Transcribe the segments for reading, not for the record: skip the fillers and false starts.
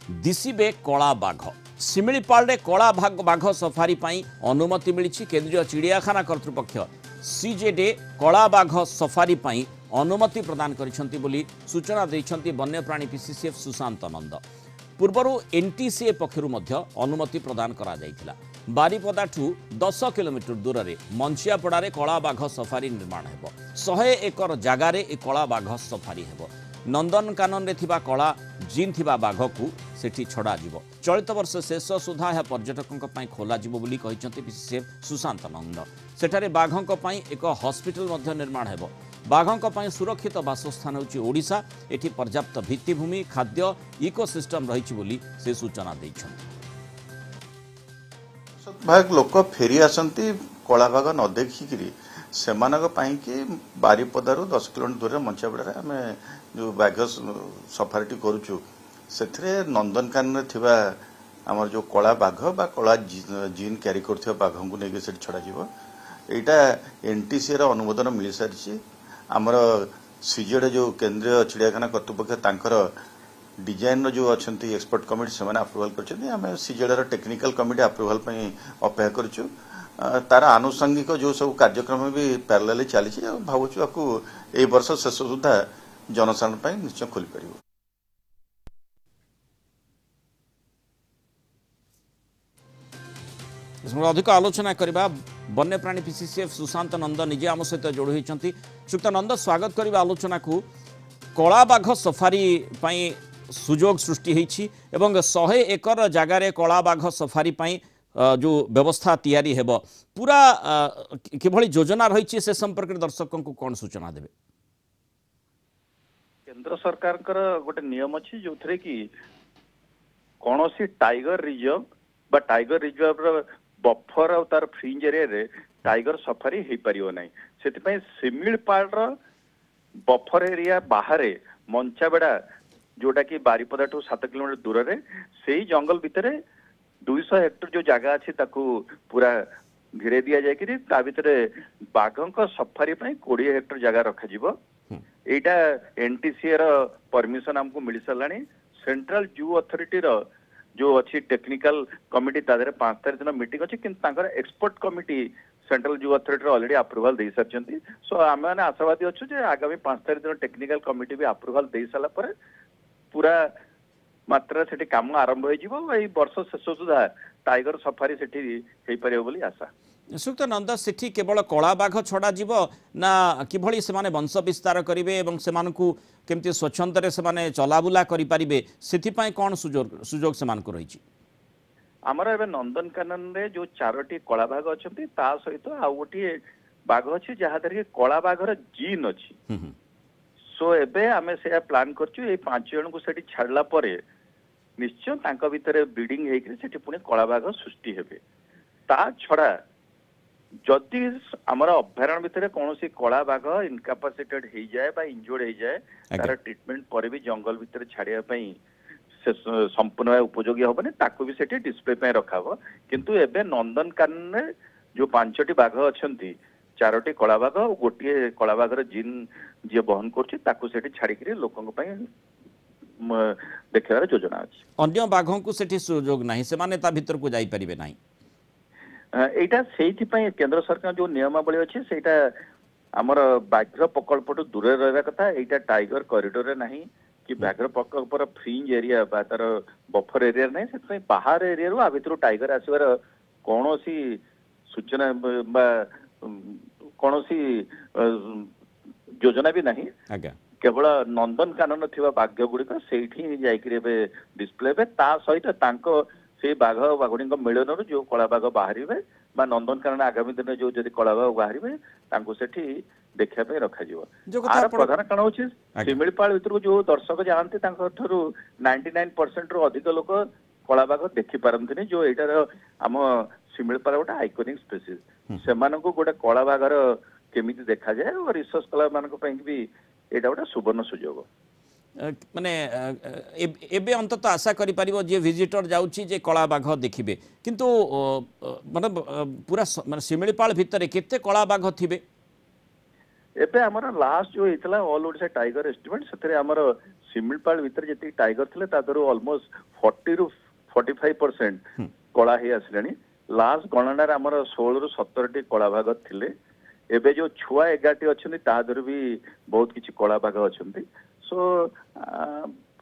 दिशिबे कला बाघ शिमिलीपाल कला बाघ सफारी अनुमति मिली केंद्रीय चिड़ियाखाना कर्तृपक्ष सीजेडे कला बाघ सफारी अनुमति प्रदान करिसेंति सूचना देइछंती वन्यप्राणी पीसीसीएफ सुशांत नंद पूर्वर एनटीसीए पक्षरु मध्य अनुमति प्रदान करा जाइथिला। बारीपदाठू 10 किलोमीटर दूर में मंचियापड़ारे कला बाघ सफारी निर्माण हेबो। 100 एकर जगार ए कला बाघ सफारी हेबो। नंदनकानन रे थिबा कला जीन थिबा बाघ को सेठी छड़ा जीवो। चलित वर्ष शेष सुधा यह पर्यटकों पई खोला जीवो बोली कहिसंती पीसीसीएफ सुशांत नंद। सेठारे बाघों पई एक हॉस्पिटल मध्य निर्माण हेबो। बाघों पई सुरक्षित बासस्थान होची ओडिशा। एठी पर्याप्त भित्तिभूमि खाद्य इकोसिस्टम रहिछि बोली से सूचना दैछंती। भाग लोक फेरी आसती कला बाघ न देखिकी से बारीपदारू 10 किलोमीटर दूर मंचापड़ा आम जो बाघ सफारी करुचु से नंदनकानन थिबा आमर जो कला बाघ बा कला जीन क्यारी कर बाघ को लेकिन से छड़ा यहाँ एनटीसी अनुमोदन मिल सारी आमर सीजेड जो केंद्रीय चिड़ियाखाना कर्तृपक्ष डिजाइन जो अच्छा एक्सपर्ट कमिटी से अप्रूवाल कर सीजेडर टेक्निकल कमिटी अप्रूवाल अपेक्षा करुचु तार आनुषंगिक जो सब कार्यक्रम भी पैरेलल चली भावुँ आपको यही वर्ष शेष सुधा जनसाधारण निश्चय खोल पार। अधिक आलोचना करबा वन्यप्राणी पीसीसीएफ सुशांत नंद निजे आम सहित जोड़ होती। श्रीयुक्त नंद स्वागत करबा आलोचना को कला बाघ सफारी सुजोग सृष्टि होती 100 एकर जगार कला बाघ सफारी जो व्यवस्था तैयारी हेबो पूरा किभली योजना रही से संपर्क दर्शकों को कौन सूचना देबे? केंद्र सरकार गोटे नियम अच्छी जो थे कि कौन सी टाइगर रिजर्व बा टाइगर रिजर्व बफर और तार फ्रिंज एरिया रे टाइगर सफारी हो पारियो नहीं से शिमिलीपाल बफर एरिया बाहर मंचाबेड़ा जोटा कि बारीपदा ठू 7 किलोमीटर दूर रे से ही जंगल भितर 200 हेक्टर जो जगह अच्छी पूरा घिरे दि जाए भितर बाघों सफारी 20 हेक्टर जगह रखा एटा एनटीसीए परमिशन हमको मिल सारा। सेंट्रल जू अथॉरिटी जो अच्छी टेक्निकल कमिटी तादे 5 तारीख दिन मीटिंग अच्छी कि expert committee central zoo authority already approval दे सारी। सो आम मैंने आशावादी अच्छु जे आगामी 5 तारीख दिन टेक्निकल कमिटी भी अप्रूवाल दे सारा पर पूरा मात्रा से काम आरंभ हो वर्ष शेष सुधा टाइगर सफारी से बोली आशा। श्रीयुक्त नंद सेठी केवल कला बाघ छड़ा जीव ना किभली से वंश विस्तार करेंगे और से स्वच्छंद से चलाबुला करें से कौन सुजोग से रही? आमर ए नंदनकानन रे जो 4टी कला बाघ अच्छा सहित आउ गोटे बाघ अच्छी जहाद्वारा कि कला बाघर जीन अच्छी। सो एबे आमे से प्लान करछु 5 जन को सेठी छाड़ला परे निश्चय भितर ब्रीडिंग होकर सेठी पुणी कला बाघ सृष्टि हेबे। ता छड़ा जदि आमर अभयारण्य भितर कौन सी कला बाघ इनकापासिटेड हो जाए बा इंजोर्ड हो जाए तार ट्रीटमेंट पर भी जंगल भितर छाड़िया संपूर्ण उपयोगी हेनी ताकू भी सेठी डिस्प्ले रखा किंतु एबे नंदनकानन जो 5टी बाघ अच्छा 4टी कला बाघ और गोटे कला बाघर जीन जी बहन कर छाड़ी लोकों देखार योजना अच्छी। अन्य बाघों को सेठी सुजोग नहीं से माने ता भीतर को जाई परिबे नहीं। एटा सेठी केंद्र सरकार जो नियमावली अच्छी से आमर व्याघ्र प्रकल्प दूर रहा कथा एटा टाइगर कॉरिडोर रे नहीं कि व्याघ्र प्रकल्प फ्रिंज एरिया बा तार बफर एरिया नहीं से बाहर एरिया रू आ भितर टाइगर आसबार कौन सी सूचना बा कौन सी योजना भी नहीं। केवल नंदनकानन थिबा बाघ गुड़िक से डिस्प्ले सहित से बाघ बाघुणी मिलन जो कला बाघ बाहर नंदनकानन आगामी दिन जो जदि कला बाघ बाहर से देखा रखा प्रधान कारण हूँ शिमिलीपाल भितर जो दर्शक जाती 99% रु अधिक लोक कला बाघ देखी पारती जो यार आम शिमिलीपाल गोटे आइकोनिक स्पेसीज से गोटे कला बाघर केमी देखा जाए और रिसर्च कला मान भी यहाँ गोटे सुवर्ण सुजोग माने एबे अंतत आशा करि परिबो जे विजिटर जाउची जे कला बाघ देखिबे किंतु मतलब पूरा माने शिमिलीपाल भितर केते कला बाघ थिबे? एबे हमर लास्ट जो हेतला ऑल ओडिशा टाइगर एस्टिमेट सेतरे हमर सिमिलपाल भीतर जति टाइगर थिले तादरो ऑलमोस्ट 40 रु 45% कला हे आसलेनी लास्ट गणना रे हमर 16 रु 17 टी कला भाग थिले एबे जो छुआ 11 टी अछनी तादर भी बहुत किछि कला भाग अछंती सो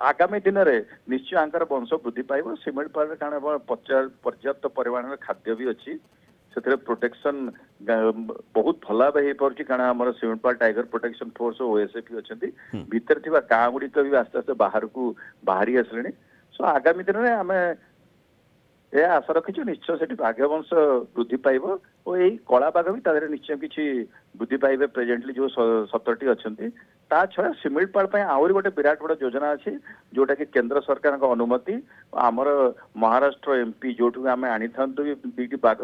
आगामी दिन रे निश्चय आंकर वंश वृद्धि पाइबो सिमिलपाल कारण पर्याप्त परिमाण खाद्य भी अछि सेतरे प्रोटेक्शन बहुत भल भाव हो पार्टी कारण आम Similipal tiger protection force OSF अच्छी भितर थिबा गाँ गुड़िक भी आस्ते आस्ते बाहर को बाहरी आसले सो आगामी दिन में आम यह आशा रखीचु निश्चय से बाघ वंश वृद्धि पाइब और यही कला बाघ भी तादेह निश्चय किसी वृद्धि पाइबे प्रेजेंटली जो 17टी अच्छी ता छड़ा सिमिलपाल आहरी गोटे विराट बड़ योजना अच्छी जोटा कि केंद्र सरकार अनुमति आमर महाराष्ट्र एमपी जो आम आनी था दुईटी बाघ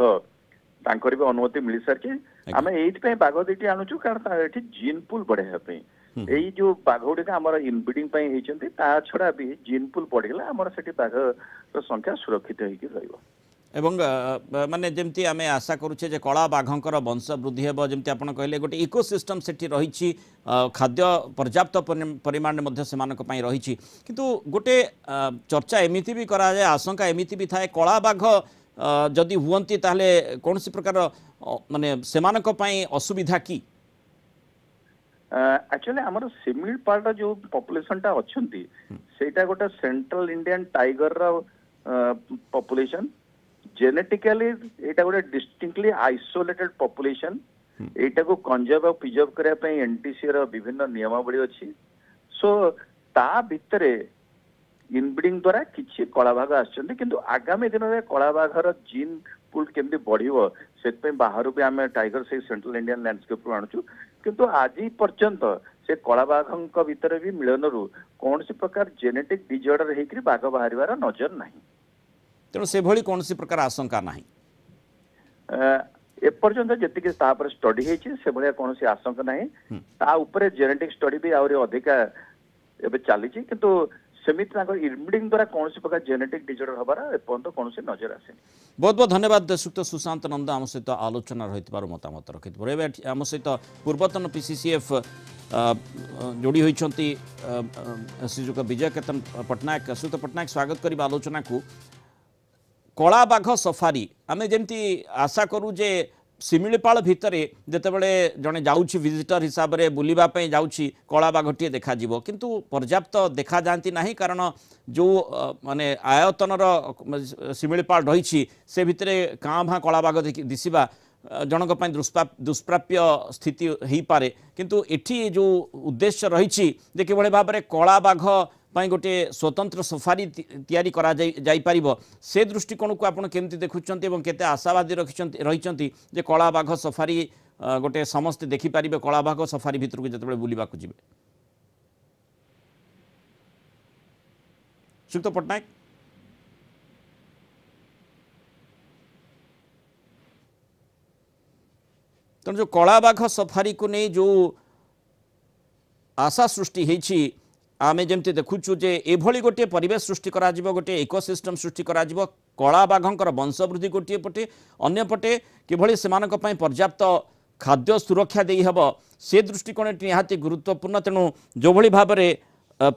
तांकर भी अनुमति मिल सारी आम ये बाघ दुईटी आणुचु कारण ये जीन पुल बढ़ाई यही जो बाघ गुड़िक आमर इनब्रिडिंग होती छड़ा भी जीन पुल बढ़ेगा आमर से बाघ संख्या सुरक्षित हो एवं माने जमती आमे आशा करूचे जे कला बाघंकर वंश वृद्धि हेबो जमती आपण कहले गोटे इकोसिस्टम सेठी रहिछि खाद्य पर्याप्त परिमाण मध्ये सेमानक पई रहिछि किंतु गोटे चर्चा एमिति भी करा जाय आशंका एमिति भी थाए कला बाघ जदि हुवंती ताले कोनसी प्रकार माने सेमानक पई असुविधा की एक्चुअली आमर सिमिलपाल जो पॉपुलेशन टा अच्छी सेटा गोटे central Indian tiger population genetically एटा गोटे डिस्टिंक्टली आइसोलेटेड पॉपुलेशन एटा को कंजर्व और प्रिजर्व करिया पई एनटीसी रो विभिन्न नियमावली अछि सो ता भितरे इनब्रिडिंग द्वारा किछि कला भाग आछन्ती किंतु आगामी दिन रे कला भागर जीन पुल केमती बढ़िबो सेत पे बाहर भी आमे टाइगर से सेंट्रल इंडियन लैंडस्केप रो आणुछु किंतु आजि पर्यंत से कला बाघंक भितर भी मिलन रु कौन सी प्रकार जेनेटिक डिजॉर्डर हेकरी बाघ बाहरिवार नजर नाही तेणु से भली कौन सी प्रकार आशंका नाही एपर्यंत जतिक तापर स्टडी हेछि से भलिया कौन सी आशंका नाही ता ऊपर जेनेटिक स्टडी भी आउरी अधिका एबे चालीछि किंतु सेमित इनब्रिडिंग द्वारा कौन सी प्रकार जेनेटिक डिजॉर्डर हबार एपर्यंत कौन सी नजर आसे बहुत बहुत धन्यवाद श्रीयुक्त सुशांत नंद आम सहित आलोचना रही मतामत रखी आम सहित पूर्वतन पीसीसीएफ जोड़ी होती श्रीयुक्त विजय केतन पट्टनायक श्रीयुक्त पट्टनायक स्वागत करिबा आलोचना को कला बाघ सफारी आमे जेमती आशा करू जे सिमिलपाल भितर जितेबले जड़े जाऊँगी विजिटर हिसाब से बुलवाई जाऊँगी कला बाघटे देखा किंतु पर्याप्त देखा जाती ना कारण जो माने आयतनर सिमिलपाल रही से भितर काँ भाँ कला बाघ दिशा जनक दुष्प्राप्य स्थिति हो पारे किंतु एठी जो उद्देश्य रही किभली भाव में कला बाघ पाई गोटे स्वतंत्र सफारी तैयारी करा जाई परिबो से दृष्टिकोण को आपण केमती देखुचंती एवं केते आशावादी रही जे कला बाघ सफारी गोटे समस्त देखि परिबे कला बाघ सफारी भितर को जतबे बुलिबा को जिबे श्रीयुक्त पट्टनायक तेणु जो कला बाघ सफारी को नहीं जो आशा सृष्टि होती आमे जमती देखुचु जे एभली गोटे परिवेश सृष्टि करा जिवो गोटे इकोसिस्टम सृष्टि करा जिवो कला बाघंकर वंशवृद्धि गोटे पटे अन्य पटे किभली सेमानक पई पर्याप्त खाद्य सुरक्षा देई हबो से दृष्टिकोण निहाती गुरुत्वपूर्ण तेणु जो भली भाव में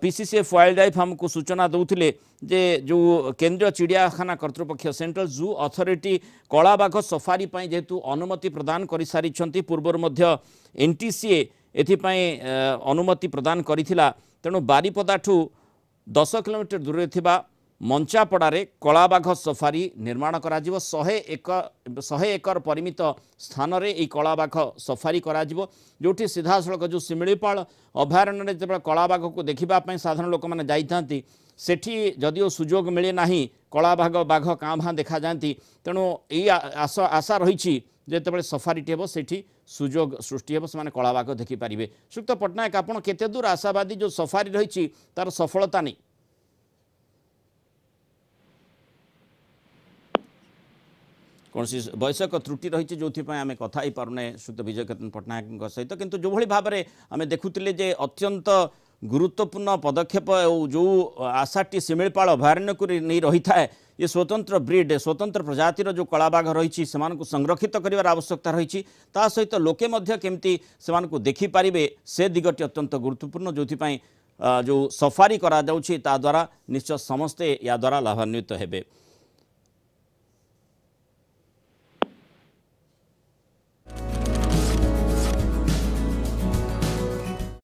पीसीसीएफ वाइल्ड लाइफ हमको सूचना दौले जे जो केंद्रीय चिड़ियाखाना कर्तृपक्ष सेंट्रल जू अथॉरिटी कला बाघ सफारी पई जेहेतु अनुमति प्रदान कर सारी पूर्वर मध्य एनटीसीए एथिपाई अनुमति प्रदान करिथिला तेणु बारिपदाठू 10 किलोमीटर दूर थिबा मंचापड़ारे कला बाघ सफारी निर्माण करा जिवो 100 एकर परिमित स्थान रे ई कला बाघ सफारी करा जिवो जोठी सीधा सड़क जो सिमिलपाल अभयारण्य जब कला बाघ को देखिबा पई साधारण लोक माने जाइथांती सेठी जदिओ सुजोग मिले नाही कला बाघ काँ भाँ देखा जाती तेणु यही आशा रही जितेबाला सफारीटी हे सेठी सुजोग सृष्टि हे से कला बाघ देखिपारे श्रीयुक्त पट्टनायक आपड़ केते दूर आशावादी जो सफारी रही तार सफलता नहीं कौन सी वयस्क त्रुटि रही जो आम कथा ही पारे श्रीयुक्त विजय केतन पट्टनायक सहित किंतु जो भाई भाव में आम देखुले जे अत्यंत गुरुत्वपूर्ण पदक्षेप जो आशाटी शिमिळपाल अभयारण्य को नहीं रही था ये स्वतंत्र ब्रिड स्वतंत्र प्रजातिर जो कला बाघ रही संरक्षित कर आवश्यकता रही सहित लोके केमती से देखिपारे से दिगटी अत्यंत गुरुत्वपूर्ण जो सफारी करा द्वारा निश्चय समस्ते या द्वारा लाभान्वित हेबे।